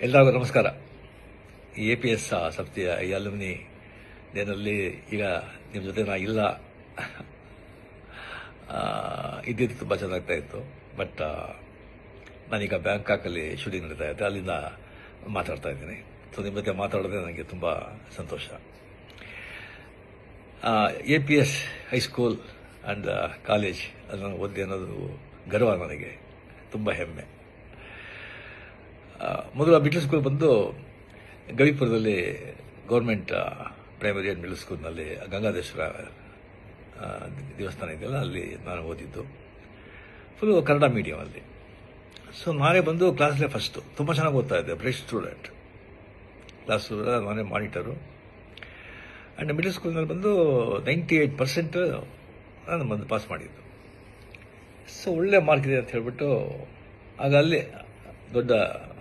ಎಲ್ಲರಿಗೂ ನಮಸ್ಕಾರ. APS ಸಂಸ್ಥೆಯ ಈ ಅಲ್ಯುಮಿನಿ ಡೇನಲ್ಲಿ ಈಗ ನಿಮ್ಮ ಜೊತೆ ನಾ ಇಲ್ಲ. ಇದ್ದಿದ್ದು ತುಂಬ ಚೆನ್ನಾಗ್ತಾ ಇತ್ತು. ಬಟ್ ನಾನೀಗ ಬ್ಯಾಂಕಾಕಲ್ಲಿ ಶೂಟಿಂಗ್ ನಡೀತಾ ಇದ್ದೆ, ಅಲ್ಲಿಂದ ಮಾತಾಡ್ತಾ ಇದ್ದೀನಿ. ಸೊ ನಿಮ್ಮ ಜೊತೆ ಮಾತಾಡೋದೇ ನನಗೆ ತುಂಬ ಸಂತೋಷ. APS ಹೈಸ್ಕೂಲ್ ಆ್ಯಂಡ್ ಕಾಲೇಜ್ ಅದನ್ನು ಓದಿ ಅನ್ನೋದು ಗರ್ವ, ನನಗೆ ತುಂಬ ಹೆಮ್ಮೆ. ಮೊದಲು ಮಿಡ್ಲ್ ಸ್ಕೂಲ್ ಬಂದು ಗವಿಪುರದಲ್ಲಿ ಗೌರ್ಮೆಂಟ್ ಪ್ರೈಮರಿ ಆ್ಯಂಡ್ ಮಿಡ್ಲ್ ಸ್ಕೂಲ್ನಲ್ಲಿ ಗಂಗಾಧೇಶ್ವರ ದೇವಸ್ಥಾನ ಇದೆಯಲ್ಲ, ಅಲ್ಲಿ ನಾನು ಓದಿದ್ದು. ಫುಲ್ಲು ಕನ್ನಡ ಮೀಡಿಯಮಲ್ಲಿ. ಸೊ ನಾನೇ ಬಂದು ಕ್ಲಾಸ್ಲೇ ಫಸ್ಟು, ತುಂಬ ಚೆನ್ನಾಗಿ ಓದ್ತಾ ಇದ್ದೆ, ಬ್ರೈಟ್ ಸ್ಟೂಡೆಂಟ್. ಕ್ಲಾಸು ನಾನೇ ಮಾನಿಟರು. ಆ್ಯಂಡ್ ಮಿಡ್ಲ್ ಸ್ಕೂಲ್ನಲ್ಲಿ ಬಂದು 98% ನಾನು ಬಂದು ಪಾಸ್ ಮಾಡಿದ್ದು. ಸೊ ಒಳ್ಳೆ ಮಾರ್ಕ್ ಇದೆ ಅಂತ ಹೇಳಿಬಿಟ್ಟು ಆಗ ಅಲ್ಲಿ ದೊಡ್ಡ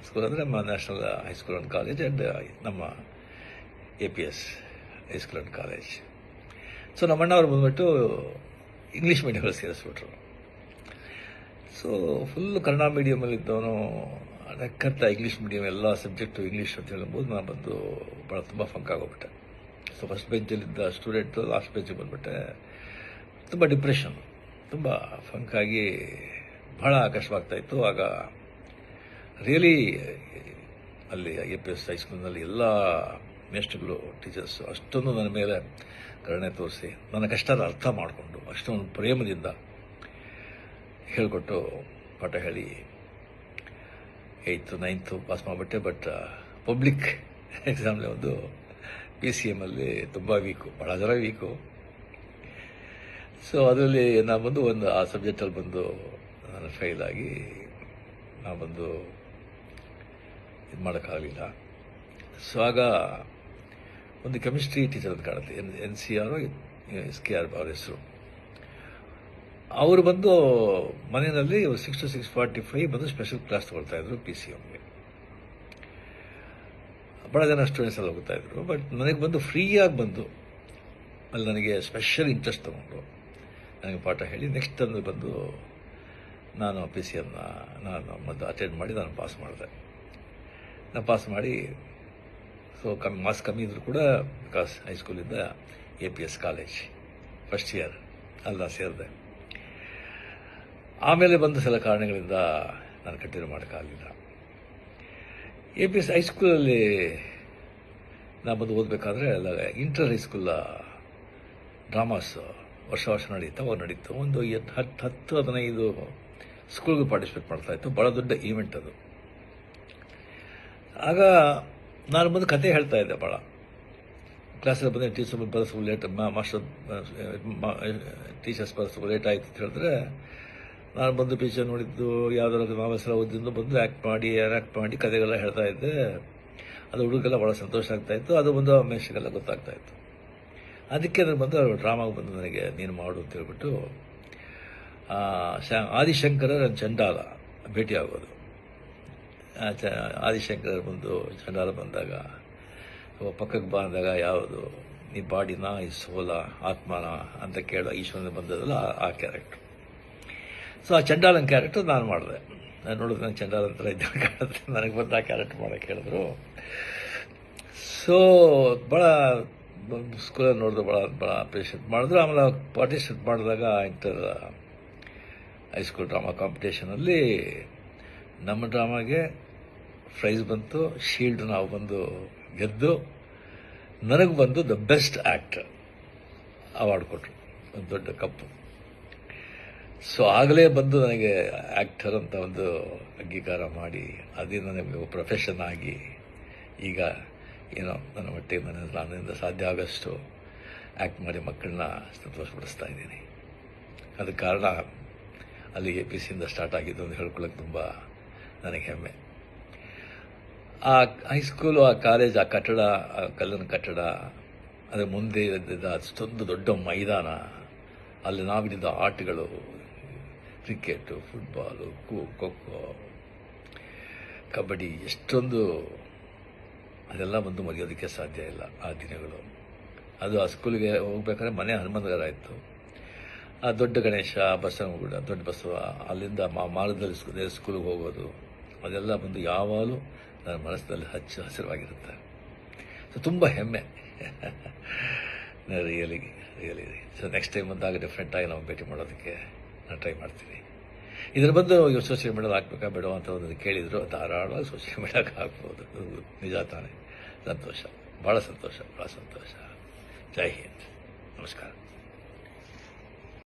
ಸ್ಕೂಲ್ ಅಂದರೆ ನಮ್ಮ national high school and college and ನಮ್ಮ APS high school and college. So ನಮ್ಮ ಅಣ್ಣವ್ರು ಬಂದುಬಿಟ್ಟು ಇಂಗ್ಲೀಷ್ ಮೀಡಿಯಮಲ್ಲಿ ಸೇರಿಸ್ಬಿಟ್ರು. ಸೊ ಫುಲ್ಲು ಕನ್ನಡ ಮೀಡಿಯಮಲ್ಲಿದ್ದವನು ಅಡಕತ್ತ ಇಂಗ್ಲೀಷ್ ಮೀಡಿಯಮ್ ಎಲ್ಲ ಸಬ್ಜೆಕ್ಟು ಇಂಗ್ಲೀಷ್ ಅಂತ ಹೇಳ್ಬೋದು. ನಾನು ಬಂದು ಭಾಳ ತುಂಬ ಫಂಕ್ ಆಗೋಗ್ಬಿಟ್ಟೆ. ಸೊ ಫಸ್ಟ್ ಬೆಂಚಲ್ಲಿದ್ದ ಸ್ಟೂಡೆಂಟು ಲಾಸ್ಟ್ ಬೆಂಚಿಗೆ ಬಂದುಬಿಟ್ಟೆ. ತುಂಬ ಡಿಪ್ರೆಷನ್, ತುಂಬ ಫಂಕಾಗಿ ಭಾಳ ಕಷ್ಟವಾಗ್ತಾಯಿತ್ತು. ಆಗ ರಿಯಲಿ ಅಲ್ಲಿ APS ಹೈಸ್ಕೂಲ್ನಲ್ಲಿ ಎಲ್ಲ ಮೇಸ್ಟ್ರುಗಳು, ಟೀಚರ್ಸು ಅಷ್ಟೊಂದು ನನ್ನ ಮೇಲೆ ಕರುಣೆ ತೋರಿಸಿ, ನನ್ನ ಕಷ್ಟದ ಅರ್ಥ ಮಾಡಿಕೊಂಡು ಅಷ್ಟೊಂದು ಪ್ರೇಮದಿಂದ ಹೇಳಿಕೊಟ್ಟು ಪಾಠ ಹೇಳಿ 8th 9th ಪಾಸ್ ಮಾಡಿಬಿಟ್ಟೆ. ಬಟ್ ಪಬ್ಲಿಕ್ ಎಕ್ಸಾಮ್ಲಿ ಒಂದು PCM ಅಲ್ಲಿ ತುಂಬ ವೀಕು, ಭಾಳ ಜನ ವೀಕು. ಸೊ ಅದರಲ್ಲಿ ನಾನು ಬಂದು ಆ ಸಬ್ಜೆಕ್ಟಲ್ಲಿ ಬಂದು ನಾನು ಫೇಲ್ ಆಗಿ ನಾನು ಬಂದು ಇದು ಮಾಡೋಕ್ಕಾಗಲಿಲ್ಲ. ಸೊ ಆಗ ಒಂದು ಕೆಮಿಸ್ಟ್ರಿ ಟೀಚರ್ ಅಂತ ಕಾಣುತ್ತೆ, NCR SKR ಅವ್ರ ಹೆಸರು. ಅವರು ಬಂದು ಮನೆಯಲ್ಲಿ 6 to 6:45 ಬಂದು ಸ್ಪೆಷಲ್ ಕ್ಲಾಸ್ ತೊಗೊಳ್ತಾಯಿದ್ರು PCMಗೆ. ಭಾಳ ಜನ ಸ್ಟೂಡೆಂಟ್ಸ್ ಎಲ್ಲ ಹೋಗ್ತಾಯಿದ್ರು. ಬಟ್ ನನಗೆ ಬಂದು ಫ್ರೀಯಾಗಿ ಬಂದು ಅಲ್ಲಿ ನನಗೆ ಸ್ಪೆಷಲ್ ಇಂಟ್ರೆಸ್ಟ್ ತೊಗೊಂಡು ನನಗೆ ಪಾಠ ಹೇಳಿ ನೆಕ್ಸ್ಟ್ ಅಂದ್ರೆ ಬಂದು ನಾನು PCMನ ನಾನು ಮೊದಲು ಅಟೆಂಡ್ ಮಾಡಿ ನಾನು ಪಾಸ್ ಮಾಡಿದೆ. ನಾನು ಪಾಸ್ ಮಾಡಿ ಸೊ ಮಾರ್ಕ್ಸ್ ಕಮ್ಮಿ ಇದ್ದರೂ ಕೂಡ ಬಿಕಾಸ್ ಹೈಸ್ಕೂಲಿಂದ APS ಕಾಲೇಜ್ ಫಸ್ಟ್ ಇಯರ್ ಅಲ್ಲ ಸೇರಿದೆ. ಆಮೇಲೆ ಬಂದ ಸಲ ಕಾರಣಗಳಿಂದ ನಾನು ಕಂಟಿನ್ಯೂ ಮಾಡೋಕ್ಕಾಗಲಿಲ್ಲ. APS ಹೈಸ್ಕೂಲಲ್ಲಿ ನಾನು ಬಂದು ಓದಬೇಕಾದ್ರೆ ಅಲ್ಲ ಇಂಟರ್ ಹೈಸ್ಕೂಲ ಡ್ರಾಮಾಸ್ ವರ್ಷ ನಡೀತು. ಒಂದು 10-15 ಸ್ಕೂಲ್ಗೆ ಪಾರ್ಟಿಸಿಪೇಟ್ ಮಾಡ್ತಾಯಿತ್ತು. ಭಾಳ ದೊಡ್ಡ ಈವೆಂಟ್ ಅದು. ಆಗ ನಾನು ಬಂದು ಕತೆ ಹೇಳ್ತಾ ಇದ್ದೆ ಭಾಳ. ಕ್ಲಾಸಲ್ಲಿ ಬಂದರೆ ಟೀಚರ್ ಬರೋದು ಲೇಟ್, ಟೀಚರ್ಸ್ ಬರೋದು ಲೇಟ್ ಆಯಿತು ಅಂತ ಹೇಳಿದ್ರೆ ನಾನು ಬಂದು ಟೀಚರ್ ನೋಡಿದ್ದು ಯಾವುದಾದ್ರು ನಾವೆಲ್ಲ ಓದಿದ್ದು ಬಂದು ಆ್ಯಕ್ಟ್ ಮಾಡಿ ಕತೆಗೆಲ್ಲ ಹೇಳ್ತಾ ಇದ್ದೆ. ಅದು ಹುಡುಗರಿಗೆಲ್ಲ ಭಾಳ ಸಂತೋಷ ಆಗ್ತಾಯಿತ್ತು. ಅದು ಬಂದು ಮೇಷ್ಟ್ರಿಗೆಲ್ಲ ಗೊತ್ತಾಗ್ತಾಯಿತ್ತು. ಅದಕ್ಕೆ ನನಗೆ ಬಂದು ಡ್ರಾಮಾಗೆ ಬಂದು ನನಗೆ ನೀನು ಮಾಡು ಅಂತ ಹೇಳ್ಬಿಟ್ಟು ಆದಿಶಂಕರ ಚಂಡಾಲ ಭೇಟಿಯಾಗೋದು. ಆದಿಶಂಕರ ಬಂದು ಚಂಡಾಲ ಬಂದಾಗ ಪಕ್ಕಕ್ಕೆ ಬಂದಾಗ ಯಾವುದು ನೀ ಬಾಡಿನ ಈ ಸೋಲ ಆತ್ಮನ ಅಂತ ಕೇಳೋ ಈಶ್ವರನ ಬಂದದಲ್ಲ ಆ ಕ್ಯಾರೆಕ್ಟ್ರು. ಸೊ ಆ ಚಂಡಾಲನ ಕ್ಯಾರೆಕ್ಟರ್ ನಾನು ಮಾಡಿದೆ. ನಾನು ನೋಡಿದ್ರೆ ನಂಗೆ ಚಂಡಾಲ ಥರ ಇದ್ದ ಕಾಣುತ್ತೆ. ನನಗೆ ಬಂದು ಆ ಕ್ಯಾರೆಕ್ಟರ್ ಮಾಡೋಕ್ಕೆ ಹೇಳಿದ್ರು. ಸೊ ಭಾಳ ಸ್ಕೂಲಲ್ಲಿ ನೋಡಿದ್ರು, ಭಾಳ ಅಪ್ರಿಷಿಯೇಟ್ ಮಾಡಿದ್ರು. ಆಮೇಲೆ ಪಾರ್ಟಿಸಿಪೇಟ್ ಮಾಡಿದಾಗ ಇಂಟರ್ ಹೈಸ್ಕೂಲ್ ಡ್ರಾಮಾ ಕಾಂಪಿಟೇಷನಲ್ಲಿ ನಮ್ಮ ಡ್ರಾಮಾಗೆ ಪ್ರೈಸ್ ಬಂತು, ಶೀಲ್ಡ್ ನಾವು ಬಂದು ಗೆದ್ದು ನನಗೆ ಬಂದು ದ ಬೆಸ್ಟ್ ಆ್ಯಕ್ಟರ್ ಅವಾರ್ಡ್ ಕೊಟ್ಟರು, ಒಂದು ದೊಡ್ಡ ಕಪ್ಪು. ಸೊ ಆಗಲೇ ಬಂದು ನನಗೆ ಆ್ಯಕ್ಟರ್ ಅಂತ ಒಂದು ಅಂಗೀಕಾರ ಮಾಡಿ ಅದೇ ನನಗೆ ಪ್ರೊಫೆಷನ್ ಆಗಿ ಈಗ ಏನೋ ನನ್ನ ಮಟ್ಟಿಗೆ ನನ್ನಿಂದ ಸಾಧ್ಯ ಆಗೋಷ್ಟು ಆ್ಯಕ್ಟ್ ಮಾಡಿ ಮಕ್ಕಳನ್ನ ಸಂತೋಷಪಡಿಸ್ತಾ ಇದ್ದೀನಿ. ಅದಕ್ಕೆ ಕಾರಣ ಅಲ್ಲಿ APCಯಿಂದ ಸ್ಟಾರ್ಟ್ ಆಗಿದ್ದು ಅಂತ ಹೇಳ್ಕೊಳ್ಳೋಕೆ ತುಂಬ ನನಗೆ ಹೆಮ್ಮೆ. ಆ ಹೈಸ್ಕೂಲು, ಆ ಕಾಲೇಜ್, ಆ ಕಟ್ಟಡ, ಆ ಕಲ್ಲಿನ ಕಟ್ಟಡ, ಅದರ ಮುಂದೆ ಇದ್ದಿದ್ದ ಅಷ್ಟೊಂದು ದೊಡ್ಡ ಮೈದಾನ, ಅಲ್ಲಿ ನಾವಿದ್ದ ಆಟಗಳು, ಕ್ರಿಕೆಟು, ಫುಟ್ಬಾಲು, ಖೋ-ಖೋ, ಕಬಡ್ಡಿ, ಎಷ್ಟೊಂದು ಅದೆಲ್ಲ ಬಂದು ಮರೆಯೋದಕ್ಕೆ ಸಾಧ್ಯ ಇಲ್ಲ ಆ ದಿನಗಳು. ಅದು ಆ ಸ್ಕೂಲಿಗೆ ಹೋಗ್ಬೇಕಾದ್ರೆ ಮನೆ ಹನುಮಂತಗರ ಇತ್ತು. ಆ ದೊಡ್ಡ ಗಣೇಶ, ಬಸವನಗುಡ, ದೊಡ್ಡ ಬಸವ, ಅಲ್ಲಿಂದ ಮಾರ್ಗದಲ್ಲಿ ಸ್ಕೂಲಿಗೆ ಹೋಗೋದು, ಅದೆಲ್ಲ ಬಂದು ಯಾವಾಗಲೂ ನನ್ನ ಮನಸ್ಸಿನಲ್ಲಿ ಹಸಿರವಾಗಿರುತ್ತೆ. ಸೊ ತುಂಬ ಹೆಮ್ಮೆ. ರಿಯಲಿ ಸೊ ನೆಕ್ಸ್ಟ್ ಟೈಮ್ ಬಂದಾಗ ಡೆಫಿನೆಟಾಗಿ ನಾವು ಭೇಟಿ ಮಾಡೋದಕ್ಕೆ ನಾನು ಟ್ರೈ ಮಾಡ್ತೀನಿ. ಇದರ ಬಂದು ಸೋಷಿಯಲ್ ಮೀಡಿಯಾದಲ್ಲಿ ಹಾಕ್ಬೇಕಾ ಬೇಡ ಅಂತ ಒಂದು ಕೇಳಿದ್ರು, ಧಾರಾಳವಾಗಿ ಸೋಷಿಯಲ್ ಮೀಡಿಯಾಕ್ಕೆ ಹಾಕ್ಬೋದು. ನಿಜ ತಾನೇ. ಸಂತೋಷ, ಭಾಳ ಸಂತೋಷ. ಜೈ ಹಿಂದ್, ನಮಸ್ಕಾರ.